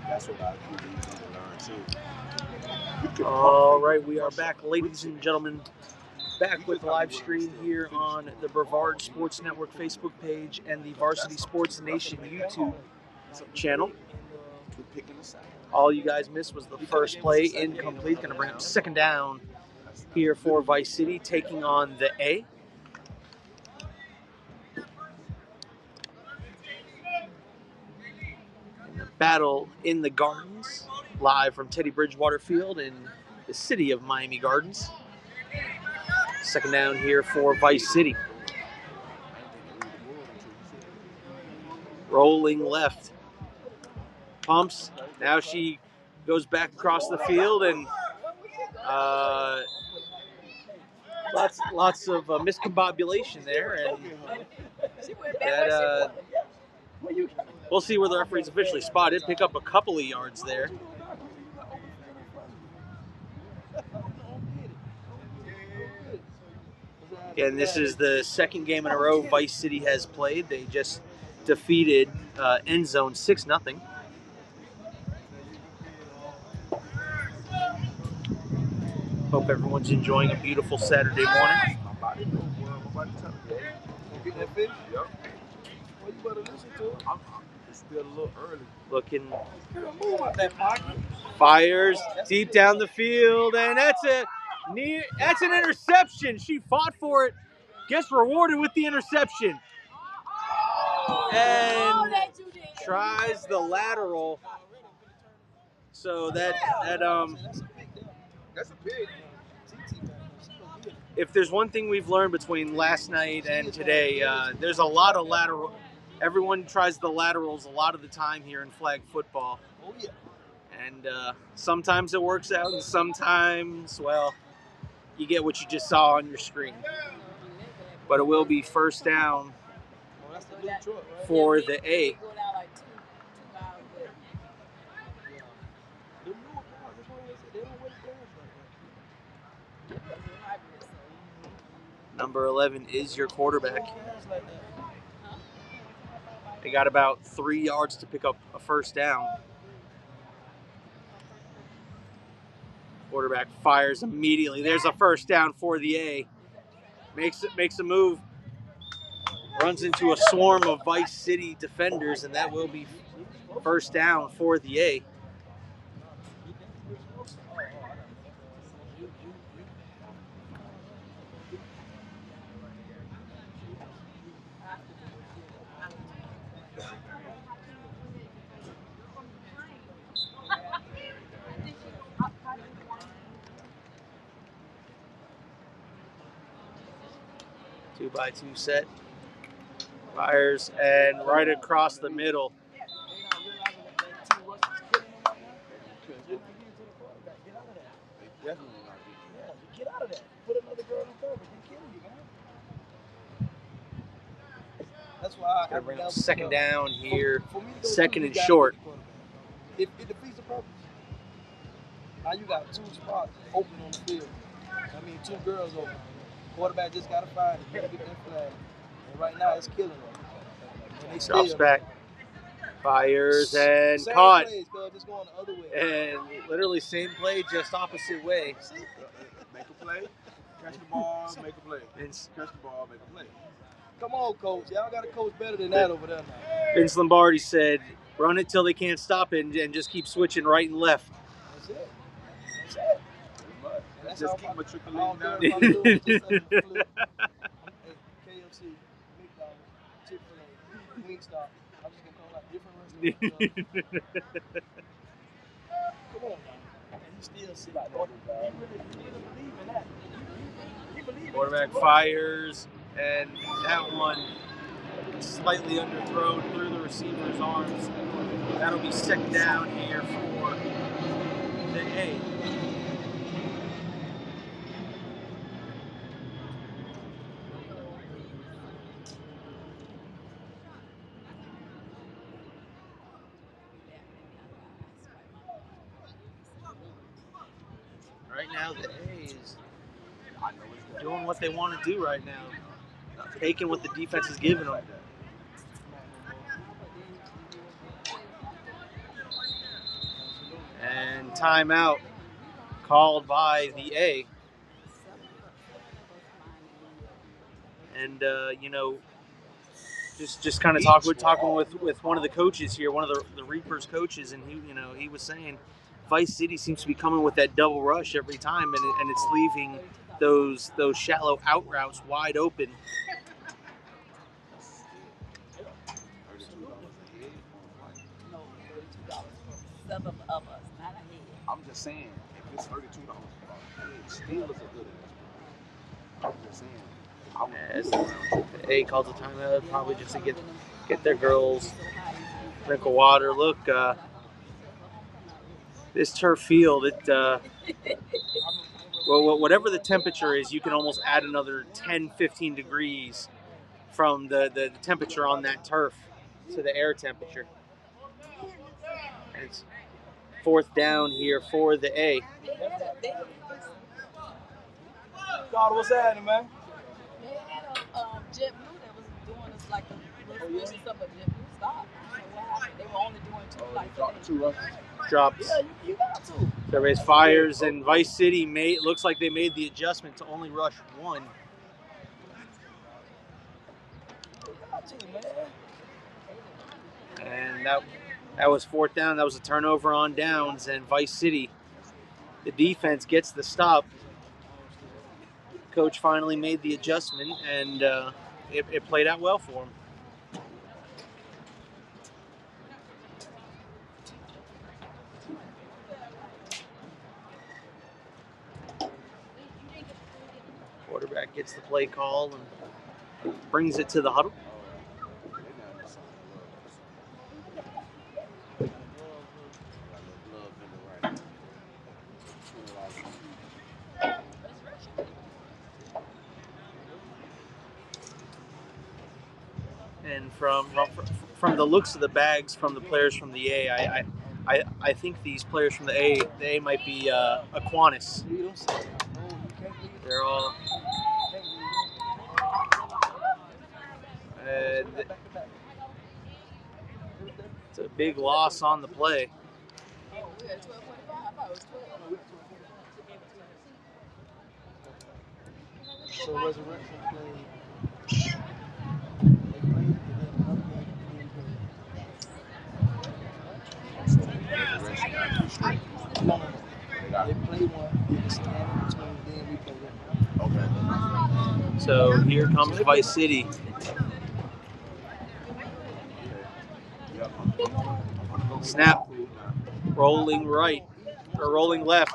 That's what I learned too. All right, we are back, ladies and gentlemen. Back with live stream here on the Brevard Sports Network Facebook page and the Varsity Sports Nation YouTube channel. All you guys missed was the first play, incomplete. Going to bring up second down here for Vice City, taking on the A. And the battle in the Gardens, live from Teddy Bridgewater Field in the city of Miami Gardens. Second down here for Vice City. Rolling left. Pumps. Now she goes back across the field, and lots of miscombobulation there. And that, we'll see where the referees officially spotted. Pick up a couple of yards there. And this is the second game in a row Vice City has played. They just defeated End Zone 6-0. Hope everyone's enjoying a beautiful Saturday morning. Looking, fires deep down the field, and that's an interception. She fought for it, gets rewarded with the interception, and tries the lateral. So that's a big. If there's one thing we've learned between last night and today, there's a lot of lateral. Everyone tries the laterals a lot of the time here in flag football. Oh yeah. And sometimes it works out, and sometimes, well, you get what you just saw on your screen. But it will be first down for the A. Number 11 is your quarterback. They got about 3 yards to pick up a first down. Quarterback fires immediately. There's a first down for the A. Makes a move. Runs into a swarm of Vice City defenders, and that will be first down for the A. Two by two set. Fires, and right across the middle. Get out of that. Put another girl in cover. You're kidding me, man. That's why I bring up second down here. Second and short. It defeats the purpose. Now you got two spots open on the field. I mean, two girls open. Quarterback just got to find it. You got to get that flag. And right now, it's killing them. And they drops back. Fires and same caught. Plays, just going the other way. And literally same play, just opposite way. Make a play, catch the ball, make a play. Catch the ball, make a play. Come on, coach. Y'all got to coach better than that over there now. Vince Lombardi said, run it till they can't stop it and just keep switching right and left. That's it. That's it. That's just keep matriculating down. KFC, McDonald's, Chick-fil-A, Wingstop. I'm just going to call out different restaurants. Come on, man. You still see like that. You really believe in that. You believe quarterback fires, and that one slightly underthrown through the receiver's arms. That'll be second down here for the A. Right now, the A is doing what they want to do right now. Taking what the defense is giving them. timeout called by the A. And, you know, just kind of talking with one of the coaches here, one of the Reapers coaches, and he was saying Vice City seems to be coming with that double rush every time, and it's leaving those shallow out routes wide open. I'm just saying, if it's $32 still is a good investment. I'm just saying. The A calls a timeout, probably just to get their girls a drink of water. Look, this turf field, well, whatever the temperature is, you can almost add another 10, 15 degrees from the temperature on that turf to the air temperature. And it's 4th down here for the A. God, what's happening, man? They had a JetBlue that was doing us like a little special stuff, but JetBlue stopped. I don't know what happened. They were only doing 2 flights a day. 2 rushes. Drops. Yeah, you got to. Surveys fires, and Vice City looks like they made the adjustment to only rush 1. And that was 4th down. That was a turnover on downs, and Vice City, the defense gets the stop. Coach finally made the adjustment, and it played out well for him. Quarterback gets the play call and brings it to the huddle. And from the looks of the bags from the players from the A, I think these players from the A might be Aquinas. They're all. It's a big loss on the play. So Resurrection played. No. They played one. They just stand in between. Then we played them. Okay. So here comes Vice City. Snap. Rolling right or rolling left,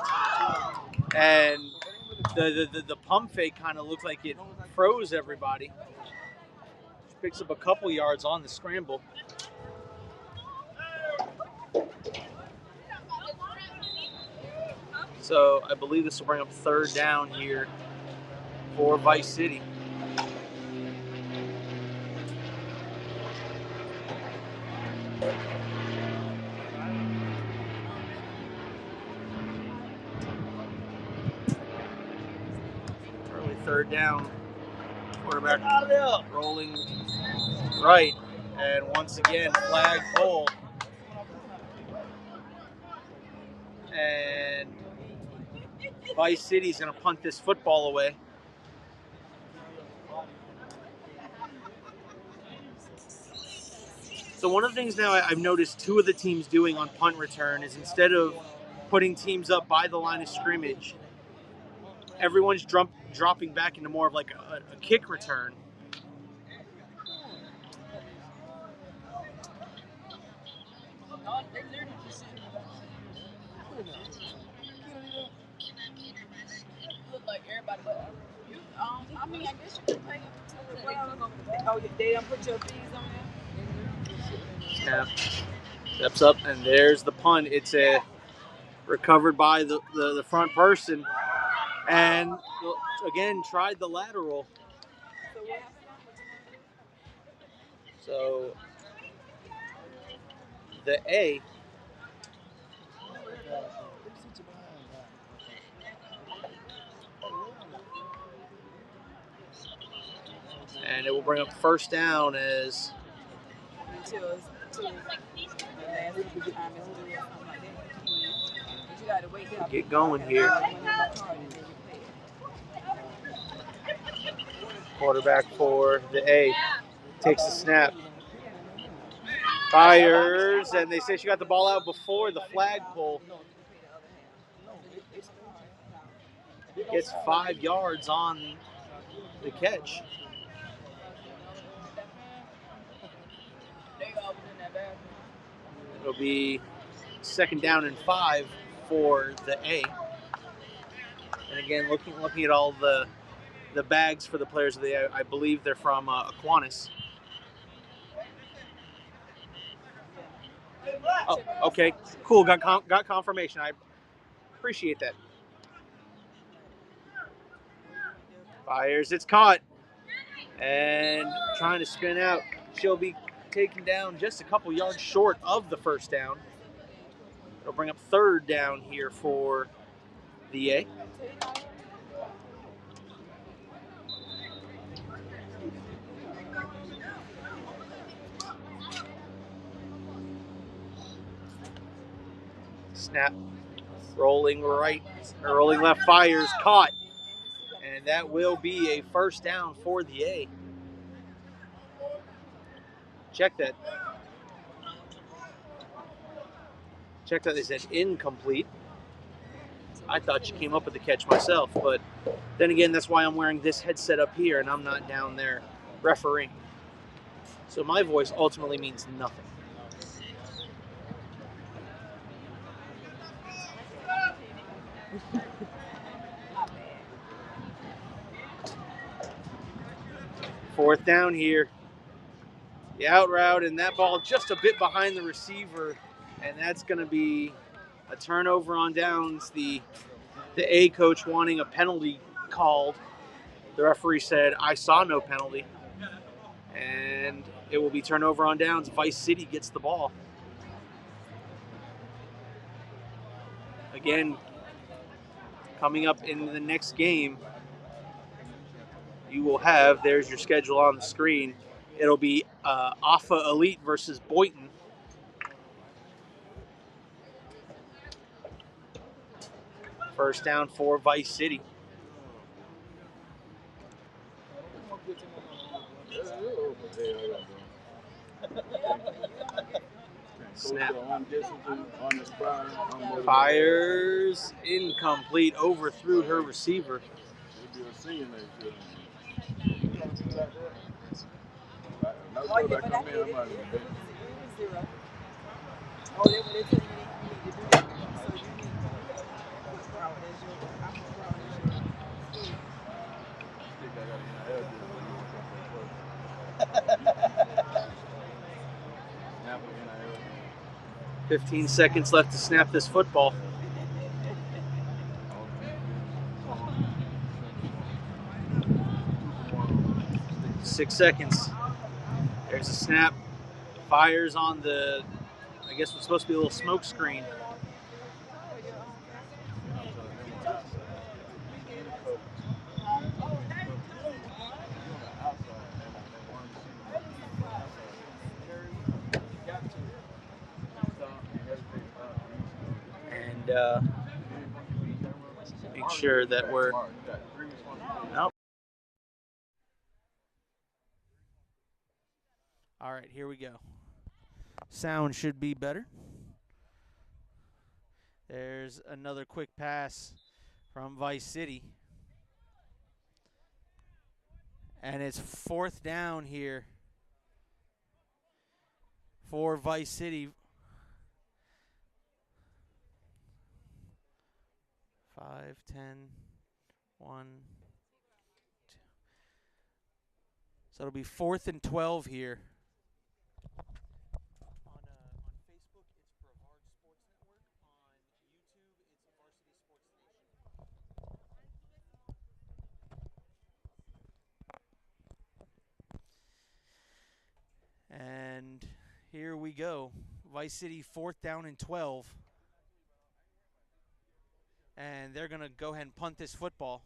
and the pump fake kind of looked like it froze everybody. Picks up a couple yards on the scramble. So I believe this will bring up 3rd down here for Vice City. Early 3rd down. Quarterback rolling right. And once again, flag pulled. And Vice City's going to punt this football away. So one of the things now I've noticed 2 of the teams doing on punt return is instead of putting teams up by the line of scrimmage, everyone's dropping back into more of like a kick return. I mean, I guess you can pay them. Oh, they don't put your fees on there? Snap. Steps up, and there's the punt. It's recovered by the front person. And again, tried the lateral. So the A and it will bring up 1st down as get going here. Quarterback for the A takes the snap. Fires, and they say she got the ball out before the flagpole. Gets 5 yards on the catch. It'll be 2nd down and 5 for the A. And again, looking at all the bags for the players of the A, I believe they're from Aquinas. Oh, okay, cool. Got confirmation. I appreciate that. Fires, it's caught, and trying to spin out. She'll be taken down just a couple yards short of the 1st down. It'll bring up 3rd down here for the A. Snap, rolling left, fires, caught, and that will be a 1st down for the A. Check that. They said incomplete. I thought she came up with the catch myself, but then again, that's why I'm wearing this headset up here and I'm not down there refereeing. So my voice ultimately means nothing. Fourth down here. The out route, and that ball just a bit behind the receiver, and that's going to be a turnover on downs. The A coach wanting a penalty called. The referee said, I saw no penalty. And it will be turnover on downs. Vice City gets the ball. Again, coming up in the next game, you will have, there's your schedule on the screen. It'll be Alpha Elite versus Boynton. First down for Vice City. Snap. Fires, incomplete, overthrew her receiver. $15 seconds left to snap this football. Six seconds. There's a snap. Fires on the, I guess what's supposed to be a little smoke screen. And make sure that we're, nope. All right, here we go. Sound should be better. There's another quick pass from Vice City. And it's 4th down here for Vice City. 5, 10, 1, 2. So it'll be 4th and 12 here. On Facebook, it's Brevard Sports Network. On YouTube, it's Varsity Sports Nation. And here we go. Vice City 4th down and 12. And they're going to go ahead and punt this football.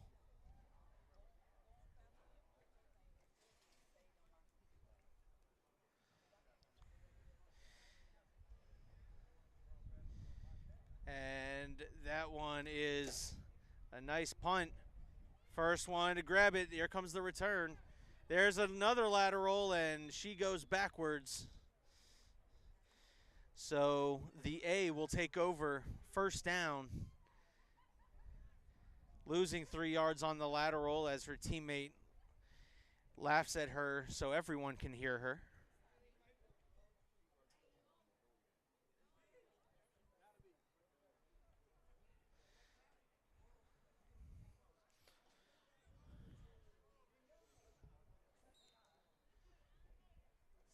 And that one is a nice punt. First one to grab it. Here comes the return. There's another lateral, and she goes backwards. So the A will take over first down, losing 3 yards on the lateral as her teammate laughs at her so everyone can hear her.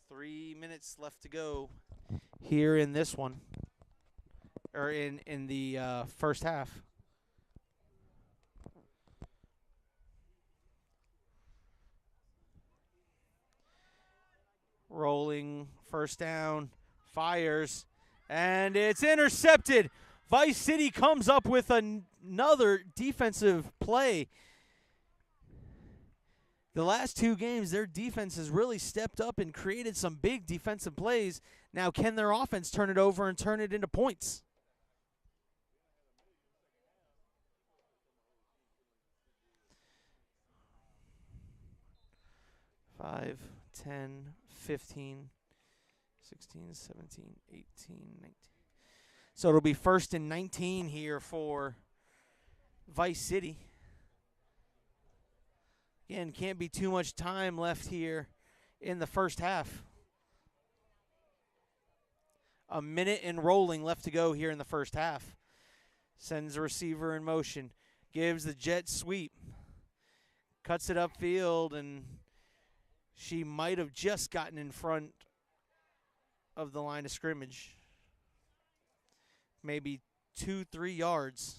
Three minutes left to go here in this one, or in the first half. Rolling, first down, fires, and it's intercepted. Vice City comes up with another defensive play. The last two games, their defense has really stepped up and created some big defensive plays. Now, can their offense turn it over and turn it into points? Five, 10, 15, 16, 17, 18, 19. So it'll be 1st and 19 here for Vice City. Again, can't be too much time left here in the first half. A minute and rolling left to go here in the first half. Sends the receiver in motion. Gives the jet sweep. Cuts it upfield, and she might have just gotten in front of the line of scrimmage. Maybe 2-3 yards.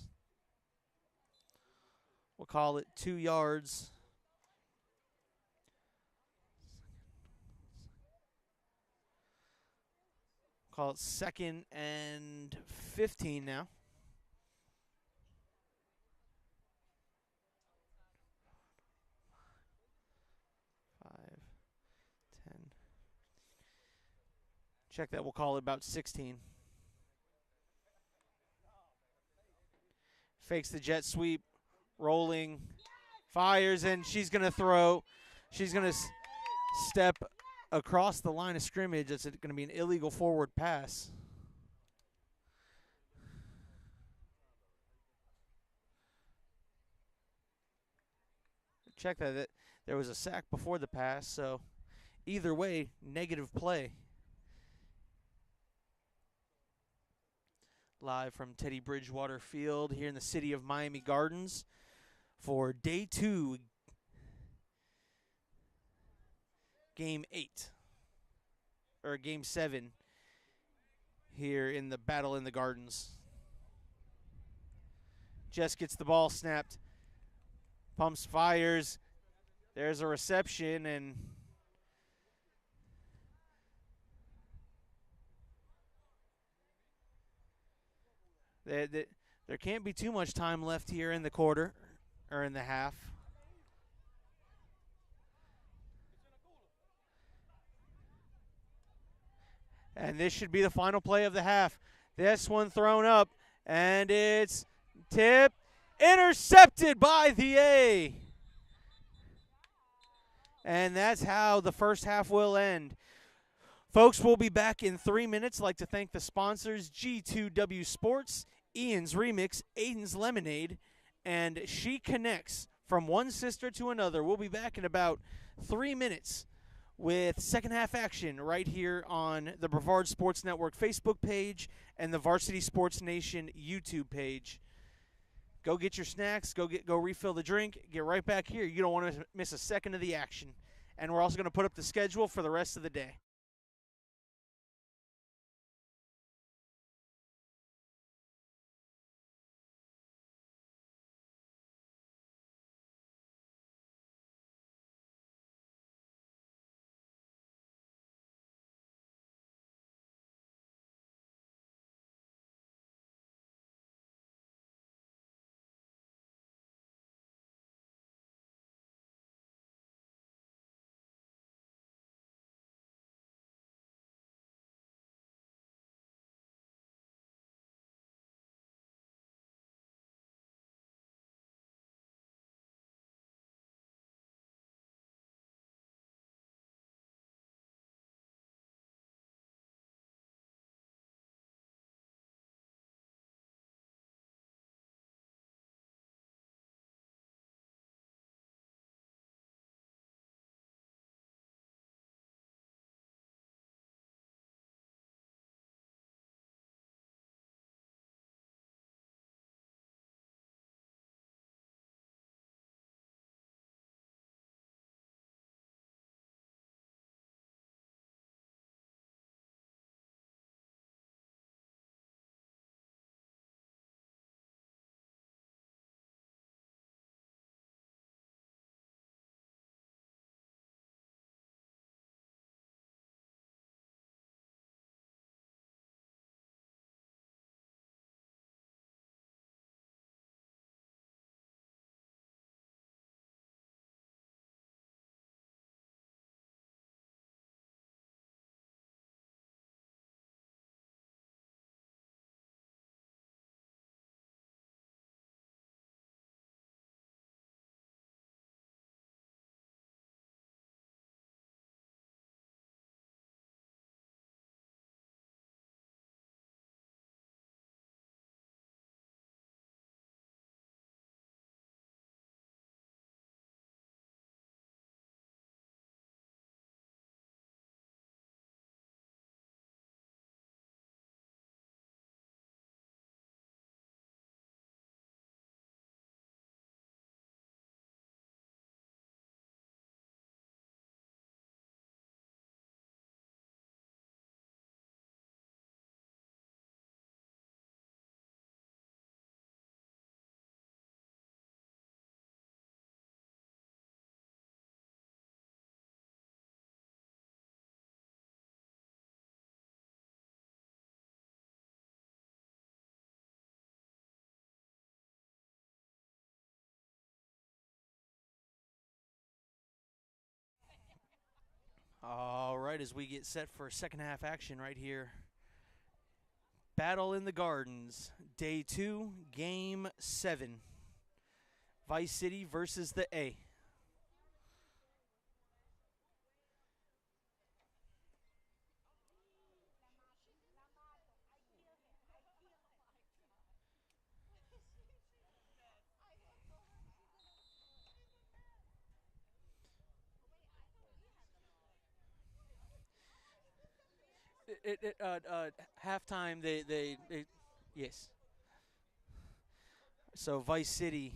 We'll call it 2 yards. Call it 2nd and 15 now. Check that. We'll call it about 16. Fakes the jet sweep. Rolling. Fires, and she's going to throw. She's going to step across the line of scrimmage. It's going to be an illegal forward pass. Check that. There was a sack before the pass, so either way, negative play. Live from Teddy Bridgewater Field here in the city of Miami Gardens for day 2, game 8, or game 7 here in the Battle in the Gardens. Jess gets the ball snapped, pumps, fires. There's a reception, and there can't be too much time left here in the quarter, or in the half. And this should be the final play of the half. This one thrown up, and it's tipped, intercepted by the A. And that's how the first half will end. Folks, we'll be back in 3 minutes. I'd like to thank the sponsors, G2W Sports, Ian's Remix, Aiden's Lemonade, and She Connects, from one sister to another. We'll be back in about 3 minutes with second half action right here on the Brevard Sports Network Facebook page and the Varsity Sports Nation YouTube page. Go get your snacks, go refill the drink, get right back here. You don't want to miss a second of the action. And we're also going to put up the schedule for the rest of the day. All right, as we get set for second half action right here. Battle in the Gardens, Day 2, Game 7. Vice City versus the A. Halftime, they yes. So Vice City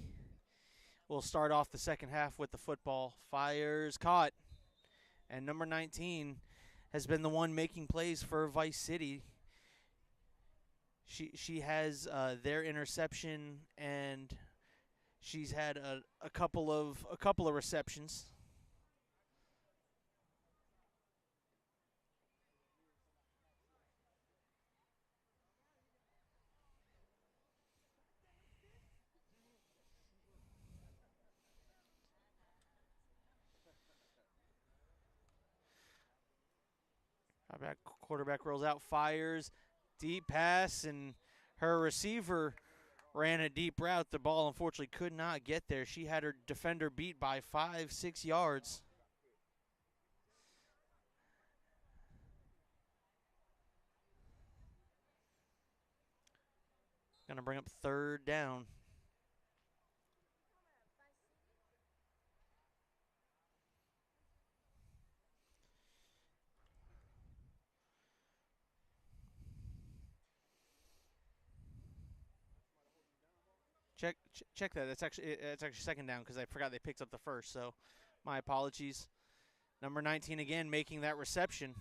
will start off the second half with the football. Fires caught. And number 19 has been the one making plays for Vice City. She has their interception, and she's had a couple of receptions. Quarterback rolls out, fires, deep pass, and her receiver ran a deep route. The ball unfortunately could not get there. She had her defender beat by 5-6 yards. Gonna bring up third down. Check that. That's actually second down because I forgot they picked up the first. So, my apologies. Number 19 again making that reception.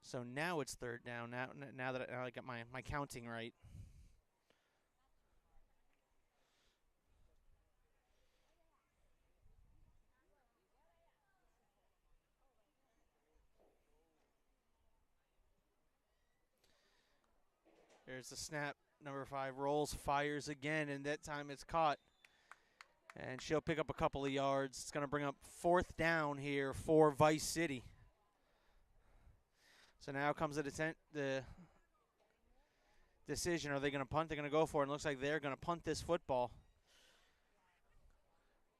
So now it's third down. Now that I got my counting right. There's the snap. Number 5 rolls, fires again, and that time it's caught. And she'll pick up a couple of yards. It's going to bring up fourth down here for Vice City. So now comes the decision. Are they going to punt? They're going to go for it. And it looks like they're going to punt this football.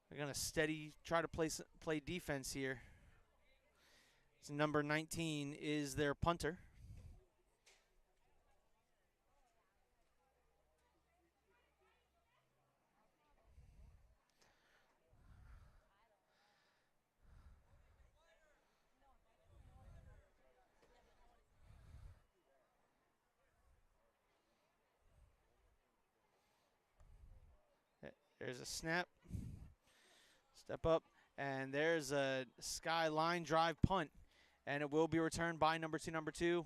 They're going to try to play defense here. So number 19 is their punter. There's a snap. Step up. And there's a skyline drive punt. And it will be returned by number two.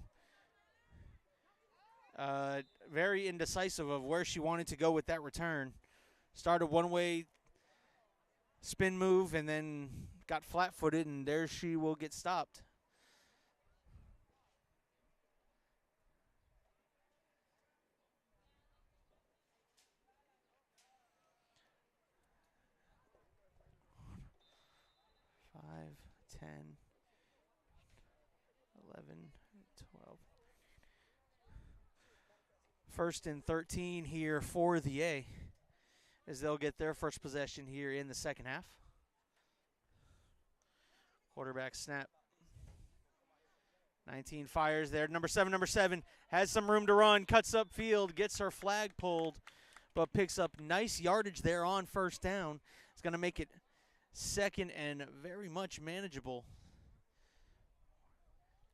Very indecisive of where she wanted to go with that return. Started one-way spin move and then got flat-footed, and there she will get stopped. Five, 10, 11, 12. First and 13 here for the A, as they'll get their first possession here in the second half. Quarterback snap. 19 fires there. Number seven has some room to run, cuts up field, gets her flag pulled, but picks up nice yardage there on first down. It's going to make it second and very much manageable.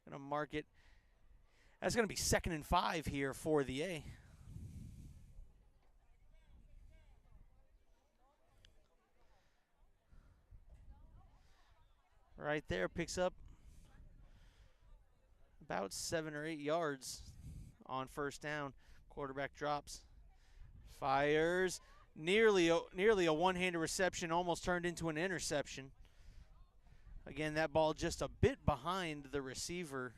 Going to mark it. That's going to be 2nd and 5 here for the A. Right there, picks up about 7 or 8 yards on first down. Quarterback drops, fires, nearly a one-handed reception, almost turned into an interception. Again, that ball just a bit behind the receiver.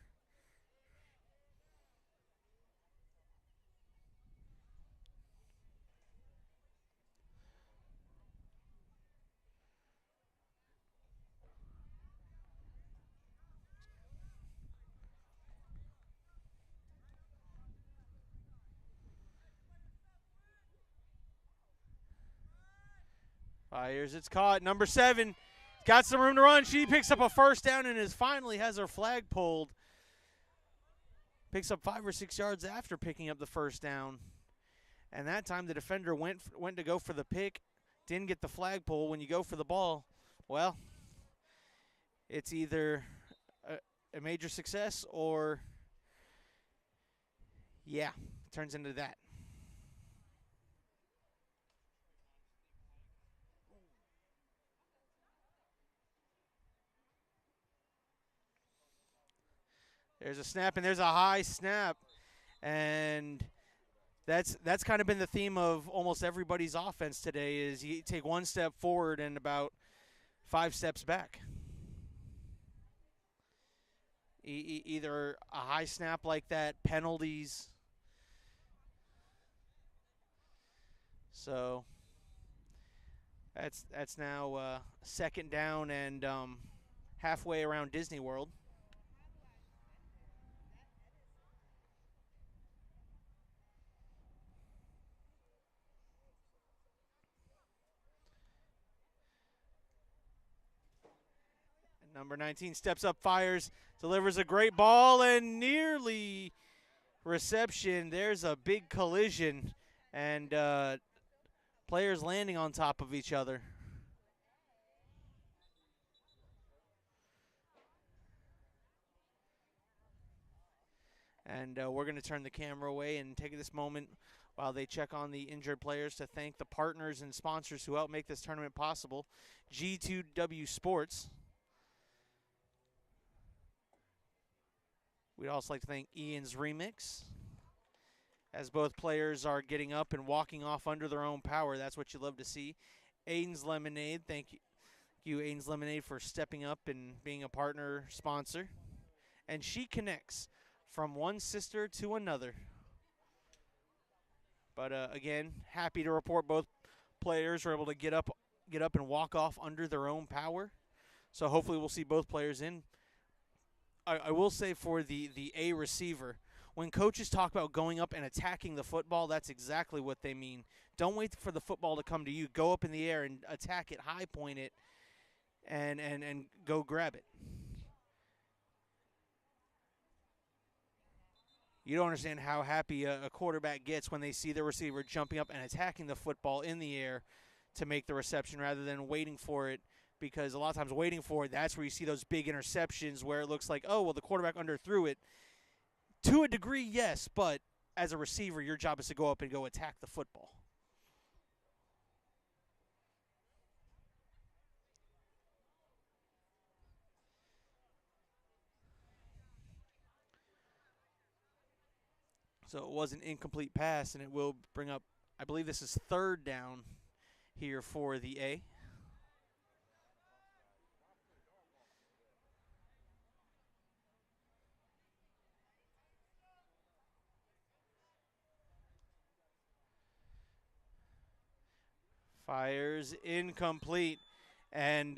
Fires, it's caught. Number 7 got some room to run. She picks up a first down and finally has her flag pulled. Picks up 5 or 6 yards after picking up the first down. And that time the defender went to go for the pick, didn't get the flag pull. When you go for the ball, well, it's either a major success or, yeah, it turns into that. There's a snap, and there's a high snap. And that's kind of been the theme of almost everybody's offense today is you take 1 step forward and about 5 steps back. Either a high snap like that, penalties. So that's now 2nd down and halfway around Disney World. Number 19 steps up, fires, delivers a great ball, and nearly reception. There's a big collision, and players landing on top of each other. And we're going to turn the camera away and take this moment while they check on the injured players to thank the partners and sponsors who helped make this tournament possible. G2W Sports. We'd also like to thank Ian's Remix, as both players are getting up and walking off under their own power. That's what you love to see. Aiden's Lemonade, thank you, Aiden's Lemonade, for stepping up and being a partner sponsor. And She Connects, from one sister to another. But again, happy to report both players were able to get up and walk off under their own power. So hopefully we'll see both players in. I will say for the A receiver, when coaches talk about going up and attacking the football, that's exactly what they mean. Don't wait for the football to come to you. Go up in the air and attack it, high point it, and go grab it. You don't understand how happy a quarterback gets when they see the receiver jumping up and attacking the football in the air to make the reception rather than waiting for it. Because a lot of times waiting for it, that's where you see those big interceptions where it looks like, oh, well, the quarterback underthrew it. To a degree, yes, but as a receiver, your job is to go up and go attack the football. So it was an incomplete pass, and it will bring up, I believe this is 3rd down here for the A. Fires incomplete, and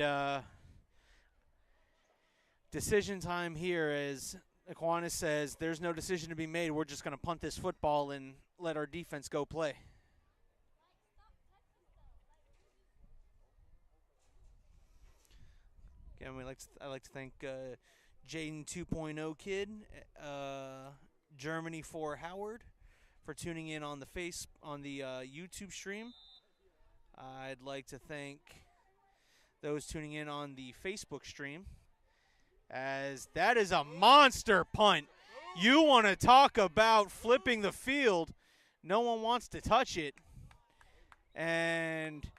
decision time here as Aquinas says there's no decision to be made. We're just going to punt this football and let our defense go play. Again, I'd like to thank Jaden 2.0 Kid, Germany for Howard, for tuning in on the YouTube stream. I'd like to thank those tuning in on the Facebook stream, as that is a monster punt. You want to talk about flipping the field. No one wants to touch it. And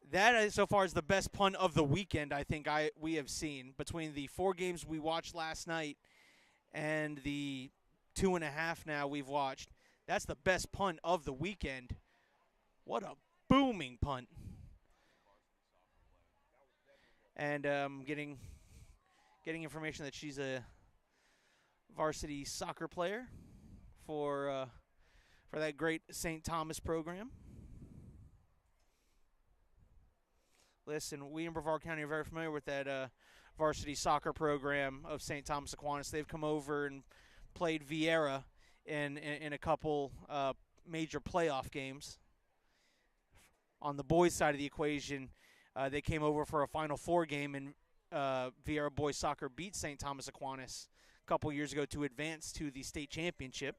that so far is the best punt of the weekend I think we have seen. Between the 4 games we watched last night and the 2.5 now we've watched, that's the best punt of the weekend. What a booming punt. And getting information that she's a varsity soccer player for that great St. Thomas program. Listen, we in Brevard County are very familiar with that varsity soccer program of St. Thomas Aquinas. They've come over and played Vieira in a couple major playoff games. on the boys' side of the equation, they came over for a Final Four game, and Vieira boys soccer beat St. Thomas Aquinas a couple years ago to advance to the state championship.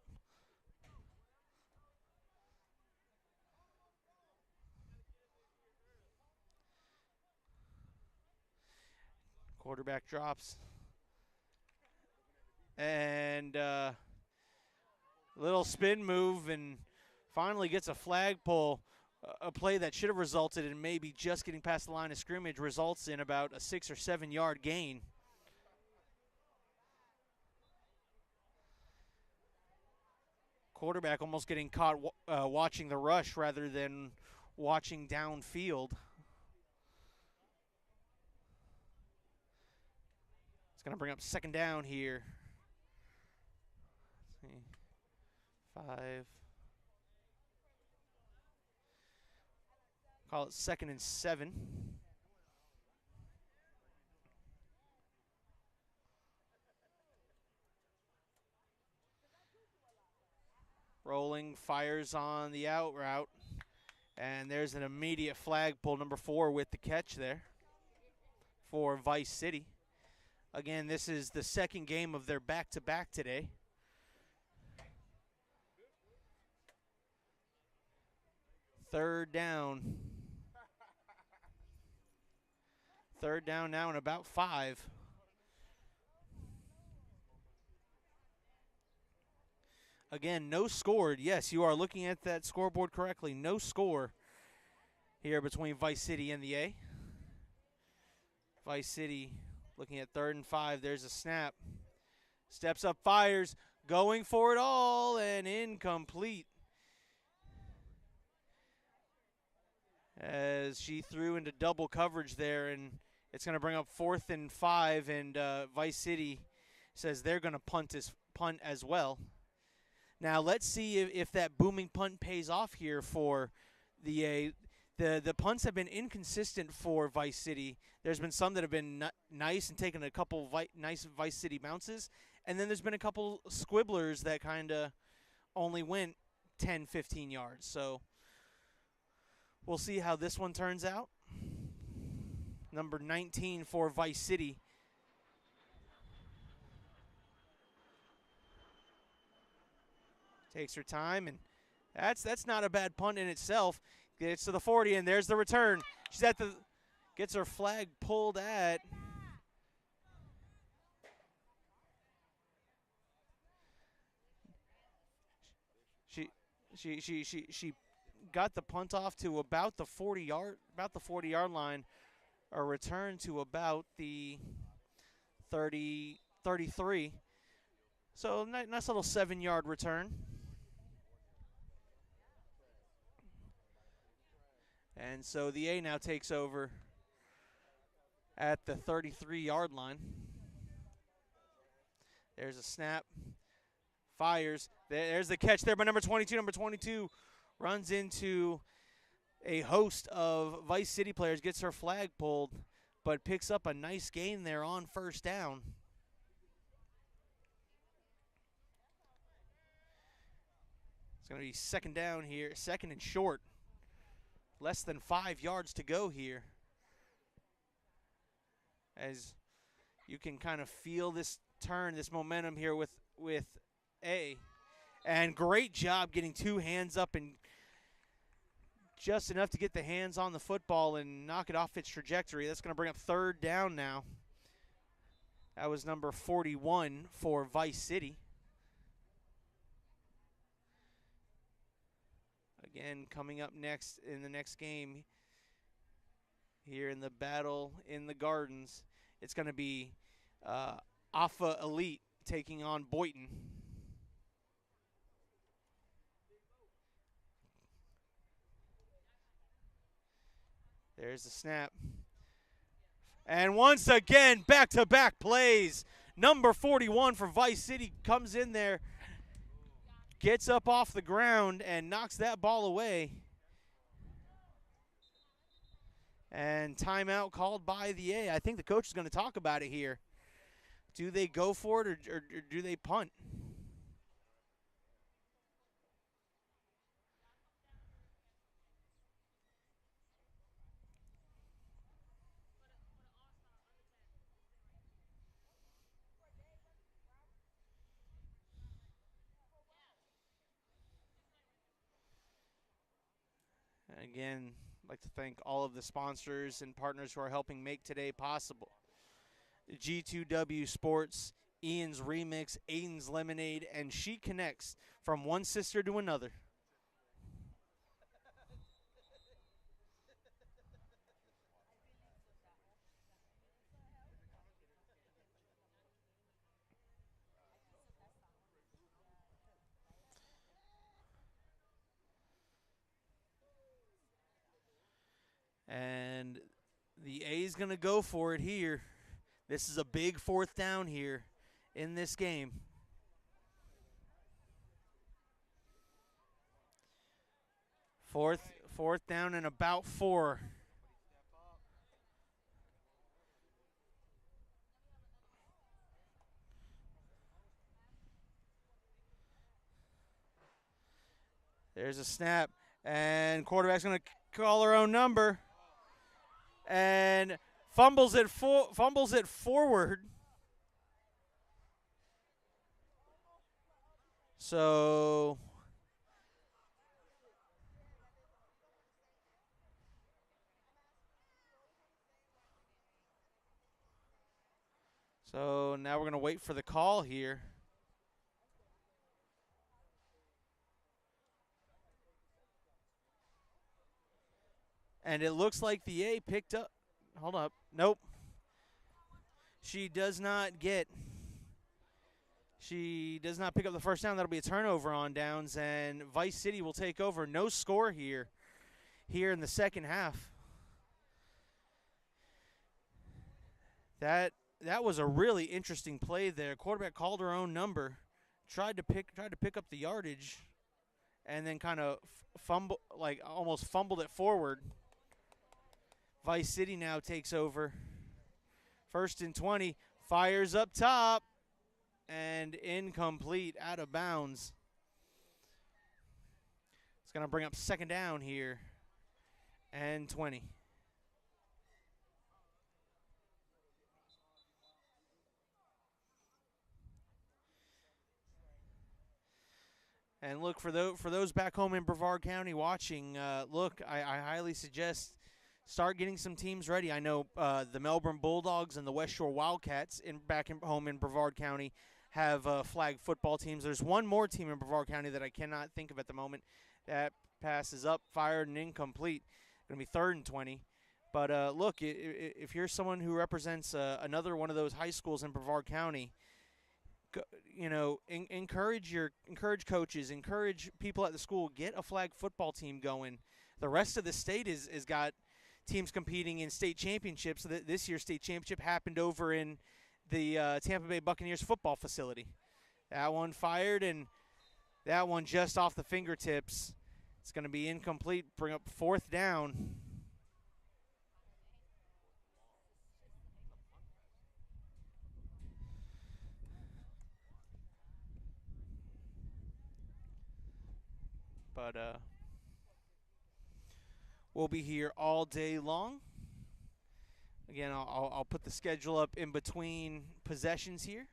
Quarterback drops. And little spin move, and finally gets a flagpole. A play that should have resulted in maybe just getting past the line of scrimmage results in about a 6 or 7 yard gain. Quarterback almost getting caught watching the rush rather than watching downfield. It's going to bring up second down here. Let's see. 5. Call it 2nd and 7. Rolling, fires on the out route. And there's an immediate flagpole, number 4 with the catch there for Vice City. Again, this is the second game of their back-to-back today. Third down. Third down now and about 5. Again, no score. Yes, you are looking at that scoreboard correctly. No score here between Vice City and the A. Vice City looking at 3rd and 5. There's a snap. Steps up, fires, going for it all, and incomplete. As she threw into double coverage there, and it's going to bring up 4th and 5, and Vice City says they're going to punt as well. Now let's see if that booming punt pays off here for the A. The punts have been inconsistent for Vice City. There's been some that have been nice and taken a couple nice Vice City bounces, and then there's been a couple squibblers that kind of only went 10, 15 yards. So we'll see how this one turns out. Number 19 for Vice City. Takes her time, and that's not a bad punt in itself. Gets to the 40, and there's the return. She's at the, gets her flag pulled at. She got the punt off to about the 40-yard line. A return to about the 33. So nice little 7-yard return. And so the A now takes over at the 33-yard line. There's a snap. Fires. There's the catch there by number 22. Number 22 runs into a host of Vice City players, gets her flag pulled, but picks up a nice gain there on first down. It's going to be second down here, second and short. Less than 5 yards to go here. As you can kind of feel this turn, this momentum here with A. And great job getting 2 hands up and just enough to get the hands on the football and knock it off its trajectory. That's going to bring up third down now. That was number 41 for Vice City. Again, coming up next in the next game here in the battle in the Gardens, it's going to be Alpha Elite taking on Boynton. There's the snap. And once again, back-to-back plays. Number 41 for Vice City comes in there, gets up off the ground and knocks that ball away. And timeout called by the A. I think the coach is going to talk about it here. Do they go for it or do they punt? Again, I'd like to thank all of the sponsors and partners who are helping make today possible. G2W Sports, Ian's Remix, Aiden's Lemonade, and She Connects from one sister to another. And the A's going to go for it here. This is a big fourth down here in this game. Fourth down and about 4. There's a snap, and quarterback's going to call her own number, and fumbles it forward. So now we're going to wait for the call here. And it looks like the A picked up. Hold up. Nope. She does not pick up the first down. That'll be a turnover on downs, and Vice City will take over. No score here in the second half. That was a really interesting play there. Quarterback called her own number, tried to pick up the yardage, and then kind of almost fumbled it forward. Vice City now takes over. 1st and 20, fires up top, and incomplete, out of bounds. It's going to bring up 2nd down here, and 20. And look, for those back home in Brevard County watching, I highly suggest start getting some teams ready. I know the Melbourne Bulldogs and the West Shore Wildcats back home in Brevard County have flag football teams. There's one more team in Brevard County that I cannot think of at the moment. That pass is up, fired, and incomplete. Going to be 3rd and 20. But look, if you're someone who represents another one of those high schools in Brevard County, encourage coaches, encourage people at the school, get a flag football team going. The rest of the state is got teams competing in state championships. This year's state championship happened over in the Tampa Bay Buccaneers football facility. That one fired, and that one just off the fingertips. It's going to be incomplete, bring up 4th down. But we'll be here all day long. Again, I'll put the schedule up in between possessions here.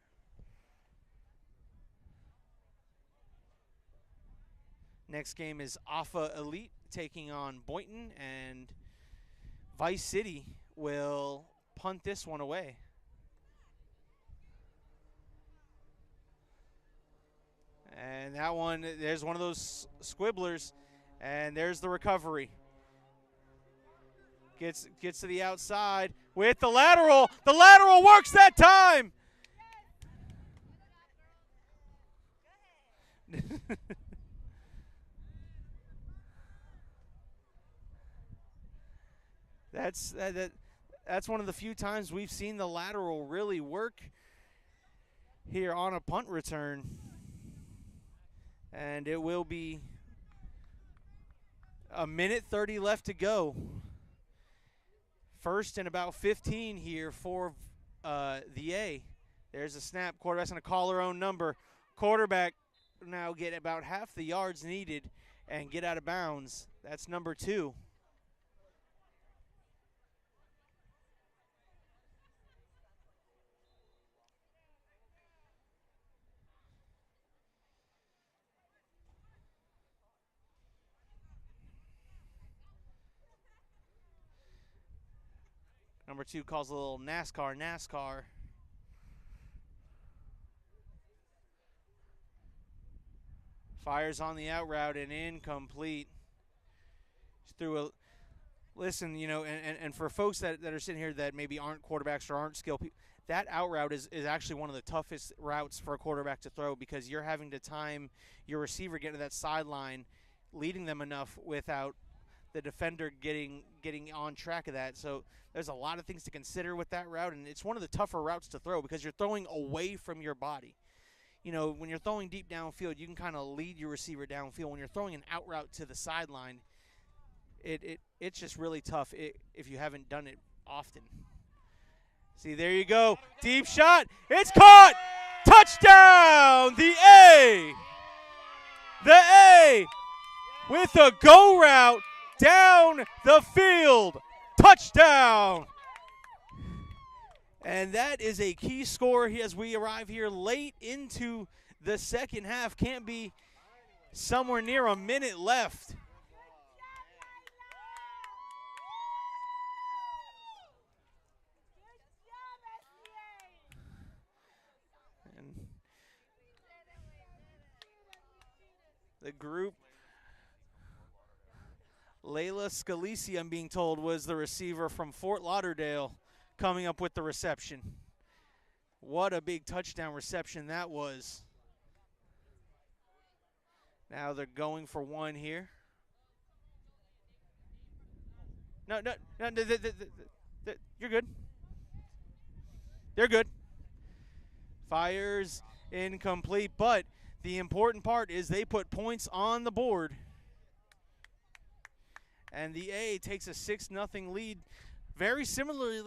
Next game is Alpha Elite taking on Boynton, and Vice City will punt this one away. And that one, there's one of those squibblers, and there's the recovery. Gets to the outside with the lateral. The lateral works that time. That's one of the few times we've seen the lateral really work here on a punt return. And it will be a minute 30 left to go. 1st and about 15 here for the A. There's a snap. Quarterback's going to call her own number. Quarterback now get about half the yards needed and get out of bounds. That's number 2. Number 2 calls a little NASCAR. Fires on the out route and incomplete. Just threw a listen, you know, and for folks that are sitting here that maybe aren't quarterbacks or aren't skilled people, that out route is actually one of the toughest routes for a quarterback to throw because you're having to time your receiver getting to that sideline, leading them enough without the defender getting on track of that. So there's a lot of things to consider with that route, and it's one of the tougher routes to throw because you're throwing away from your body. You know, when you're throwing deep downfield, you can kind of lead your receiver downfield. When you're throwing an out route to the sideline, it's just really tough if you haven't done it often. See, there you go. Deep shot. It's caught. Touchdown. The A with a go route down the field. Touchdown. And that is a key score as we arrive here late into the second half. Can't be somewhere near a minute left. And the group, Layla Scalisi, I'm being told, was the receiver from Fort Lauderdale, coming up with the reception. What a big touchdown reception that was. Now they're going for one here. No, you're good. They're good. Fires incomplete, but the important part is they put points on the board. And the A takes a 6-0 lead. Very similarly,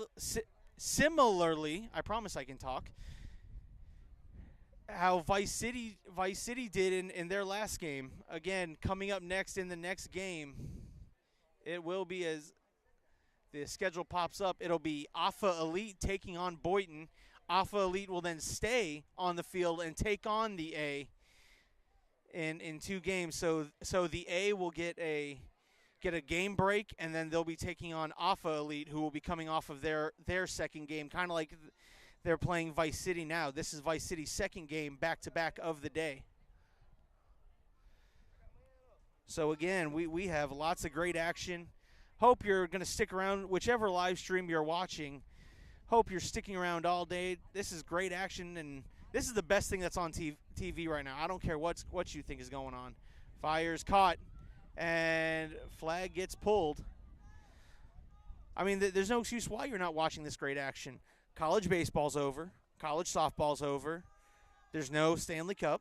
I promise I can talk, how Vice City did in their last game. Again, coming up next in the next game, it will be, as the schedule pops up, it'll be Alpha Elite taking on Boynton. Alpha Elite will then stay on the field and take on the A in 2 games. So the A will get a game break, and then they'll be taking on Alpha Elite, who will be coming off of their second game, kind of like they're playing Vice City now. This is Vice City's second game back-to-back of the day. So, again, we have lots of great action. Hope you're going to stick around, whichever live stream you're watching. Hope you're sticking around all day. This is great action, and this is the best thing that's on TV right now. I don't care what you think is going on. Fires caught. And flag gets pulled. I mean, there's no excuse why you're not watching this great action. College baseball's over. College softball's over. There's no Stanley Cup.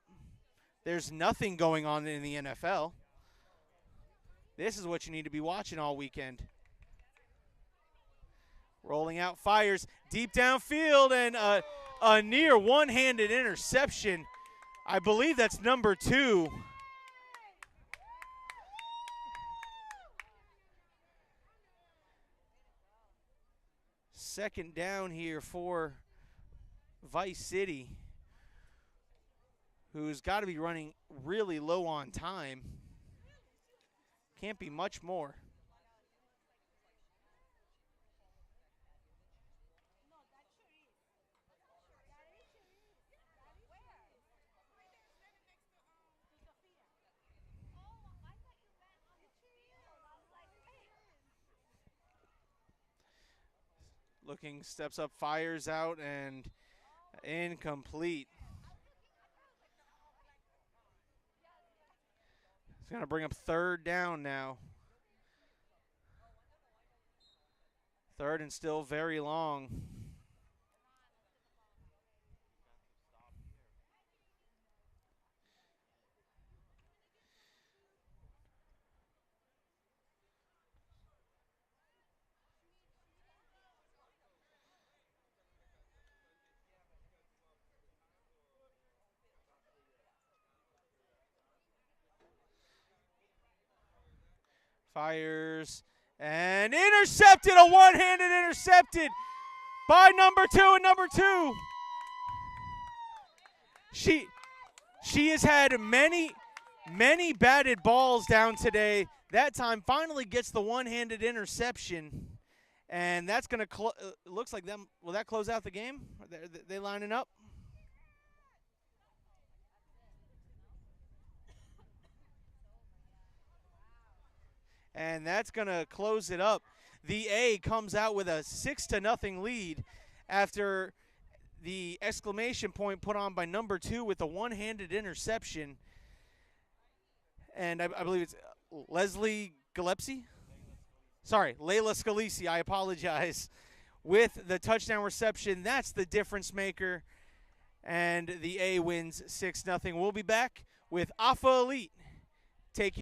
There's nothing going on in the NFL. This is what you need to be watching all weekend. Rolling out, fires deep downfield, and a near one-handed interception. I believe that's number 2. Second down here for Vice City, who's got to be running really low on time. Can't be much more. Looking, steps up, fires out, and incomplete. It's going to bring up third down now. Third and still very long. Fires and intercepted, a one-handed intercepted by number 2, and number 2. She has had many batted balls down today. That time finally gets the one-handed interception, And that's going to looks like them. Will that close out the game? Are they lining up? And that's going to close it up. The A comes out with a 6-0 lead after the exclamation point put on by number 2 with a one-handed interception. And I believe it's Leslie Gillespie. Sorry, Layla Scalisi, I apologize, with the touchdown reception. That's the difference maker, and the A wins 6-0. We'll be back with Alpha Elite taking